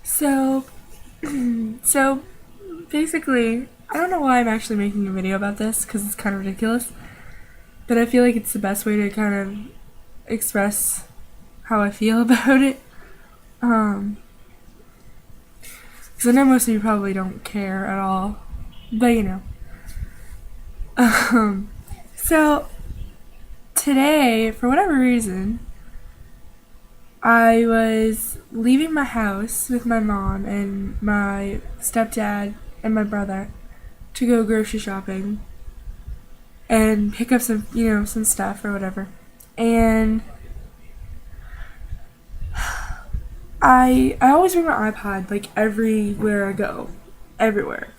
So, so basically, I don't know why I'm actually making a video about this because it's kind of ridiculous, but I feel like it's the best way to kind of express how I feel about it. Um, because I know most of you probably don't care at all, but you know. Um, so today, for whatever reason, I was leaving my house with my mom and my stepdad and my brother to go grocery shopping and pick up some stuff or whatever. And I always bring my iPod like everywhere I go, everywhere,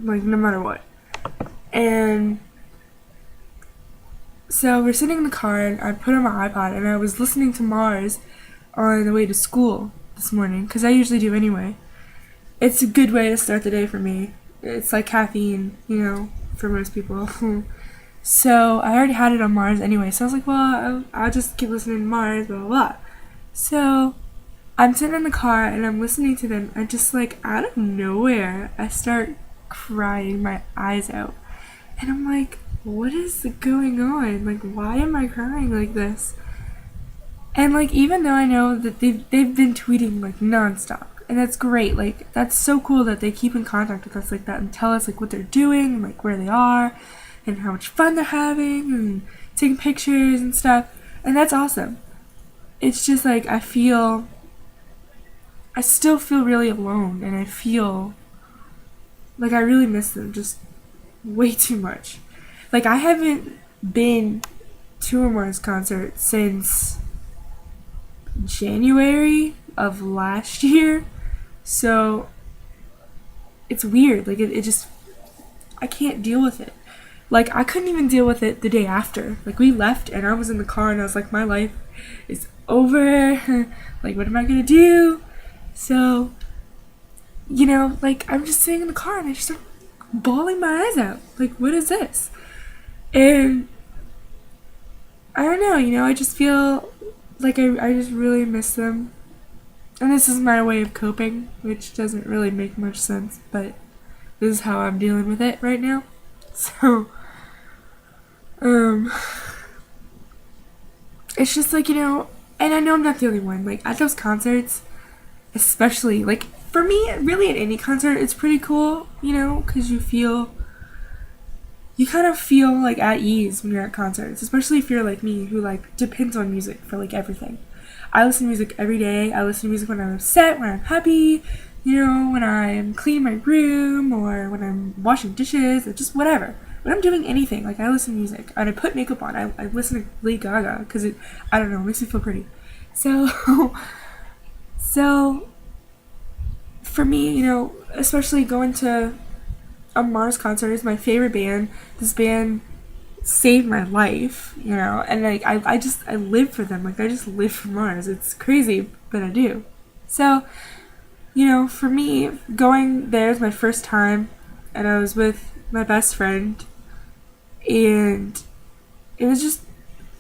like no matter what. And so we're sitting in the car and I put on my iPod and I was listening to Mars on the way to school this morning because I usually do anyway. It's a good way to start the day for me. It's like caffeine, for most people. So I already had it on Mars anyway, so I was like, well, I'll just keep listening to Mars, blah, blah, blah. So I'm sitting in the car and I'm listening to them, and just like out of nowhere, I start crying my eyes out. And I'm like, what is going on? Like, why am I crying like this? And like, even though I know that they've been tweeting like nonstop, and that's great. Like, that's so cool that they keep in contact with us like that and tell us like what they're doing, and, like where they are, and how much fun they're having, and taking pictures and stuff. And that's awesome. It's just like I still feel really alone, and I feel like I really miss them just way too much. Like, I haven't been to a Mars concert since January of last year, so it's weird. Like, it just, I can't deal with it. Like, I couldn't even deal with it the day after. Like, we left and I was in the car and I was like, my life is over. Like, what am I gonna do? So, like, I'm just sitting in the car and I just start bawling my eyes out. Like, what is this? And I don't know, I just feel like I just really miss them. And this is my way of coping, which doesn't really make much sense, but this is how I'm dealing with it right now. So, it's just like, and I know I'm not the only one. Like, at those concerts, especially, like, for me, really at any concert, it's pretty cool, because you kind of feel, like, at ease when you're at concerts, especially if you're like me, who, like, depends on music for, like, everything. I listen to music every day. I listen to music when I'm upset, when I'm happy, when I'm cleaning my room, or when I'm washing dishes, or just whatever. When I'm doing anything, like, I listen to music, and I put makeup on. I listen to Lady Gaga, because I don't know, it makes me feel pretty. So, so, for me, especially going to a Mars concert is my favorite band. This band saved my life, and like I live for them. Like, I just live for Mars. It's crazy, but I do. So, for me, going there is my first time, and I was with my best friend, and it was just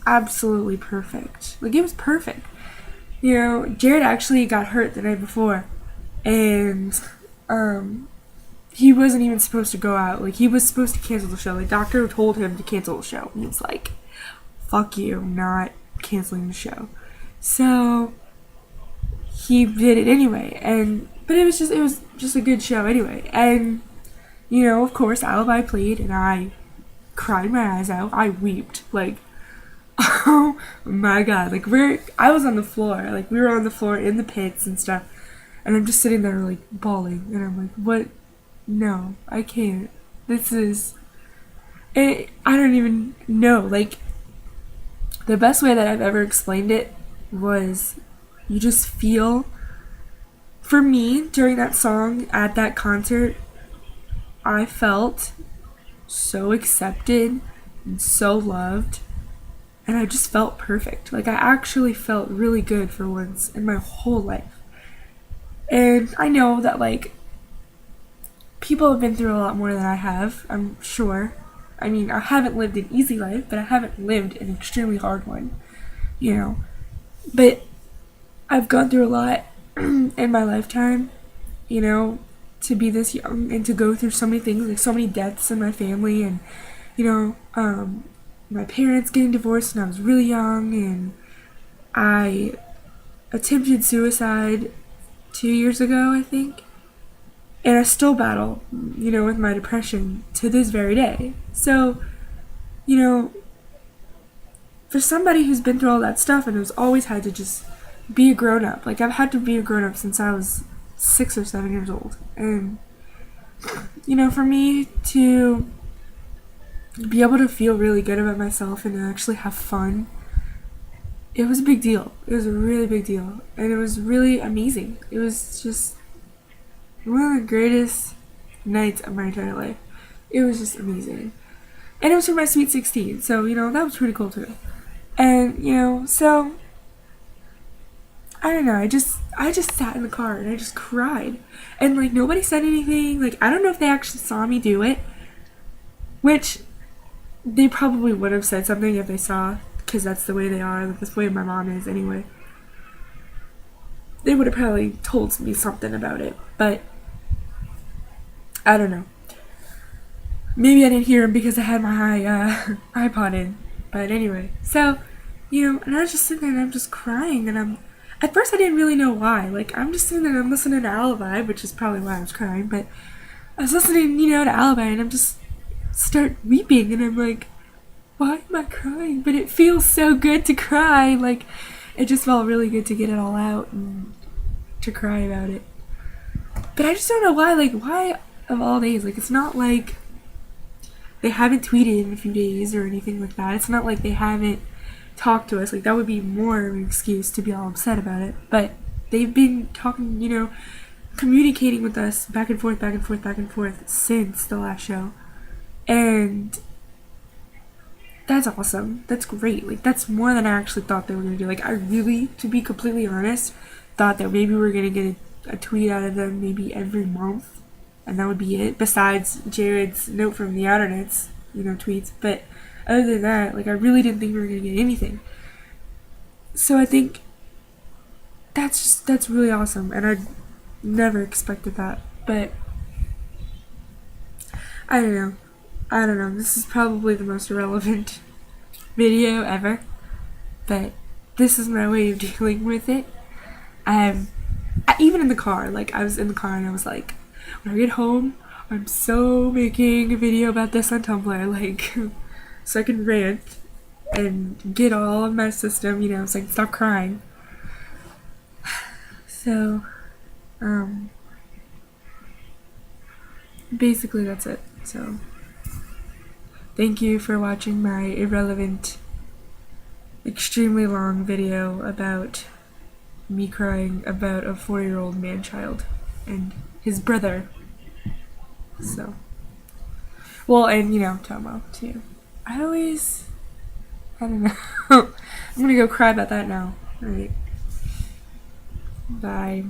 absolutely perfect. Like, it was perfect. Jared actually got hurt the night before, and he wasn't even supposed to go out. Like, he was supposed to cancel the show. The doctor told him to cancel the show. And he's like, fuck you, I'm not canceling the show. So he did it anyway. But it was just a good show anyway. And, of course, Alibi played, and I cried my eyes out. I wept. Like, oh my god. Like, I was on the floor. Like, we were on the floor in the pits and stuff. And I'm just sitting there, like, bawling. And I'm like, what? No, I can't. This is... I don't even know. Like, the best way that I've ever explained it was you just feel... For me, during that song, at that concert, I felt so accepted and so loved. And I just felt perfect. Like, I actually felt really good for once in my whole life. And I know that, like, people have been through a lot more than I have, I'm sure. I mean, I haven't lived an easy life, but I haven't lived an extremely hard one, But I've gone through a lot, in my lifetime, you know, to be this young and to go through so many things, like so many deaths in my family, and you know, my parents getting divorced when I was really young, and I attempted suicide 2 years ago, I think, and I still battle, you know, with my depression to this very day. So, you know, for somebody who's been through all that stuff and who's always had to just be a grown up, like I've had to be a grown up since I was 6 or 7 years old, and you know, for me to be able to feel really good about myself and to actually have fun, it was a big deal. It was a really big deal, and it was really amazing. It was just one of the greatest nights of my entire life. It was just amazing. And it was for my sweet 16, so, you know, that was pretty cool too. And, you know, so, I don't know, I just sat in the car and I just cried. And, like, nobody said anything. Like, I don't know if they actually saw me do it, which they probably would have said something if they saw, because that's the way they are, that's the way my mom is anyway. They would have probably told me something about it, but I don't know. Maybe I didn't hear him because I had my iPod in. But anyway, so, you know, and I was just sitting there and I'm just crying, and at first I didn't really know why. Like, I'm just sitting there and I'm listening to Alibi, which is probably why I was crying, but I was listening, you know, to Alibi, and I'm just start weeping, and I'm like, why am I crying? But it feels so good to cry. Like, it just felt really good to get it all out and to cry about it. But I just don't know why. Like, why of all days? Like, it's not like they haven't tweeted in a few days or anything like that. It's not like they haven't talked to us. Like, that would be more of an excuse to be all upset about it. But they've been talking, you know, communicating with us back and forth, back and forth, back and forth since the last show. And that's awesome. That's great. Like, that's more than I actually thought they were going to do. Like, I really, to be completely honest, thought that maybe we were going to get a tweet out of them maybe every month, and that would be it, besides Jared's note from the internets, you know, tweets. But other than that, like, I really didn't think we were going to get anything. So I think that's really awesome, and I never expected that. But I don't know. I don't know. This is probably the most irrelevant video ever, but this is my way of dealing with it. Even in the car, like, I was in the car and I was like, when I get home, I'm so making a video about this on Tumblr, like, so I can rant and get all of my system, you know, so I can stop crying. So, basically that's it. So, thank you for watching my irrelevant, extremely long video about me crying about a 4-year-old man-child and his brother. So, well, and, you know, Tomo too. I don't know. I'm gonna go cry about that now. Alright. Bye.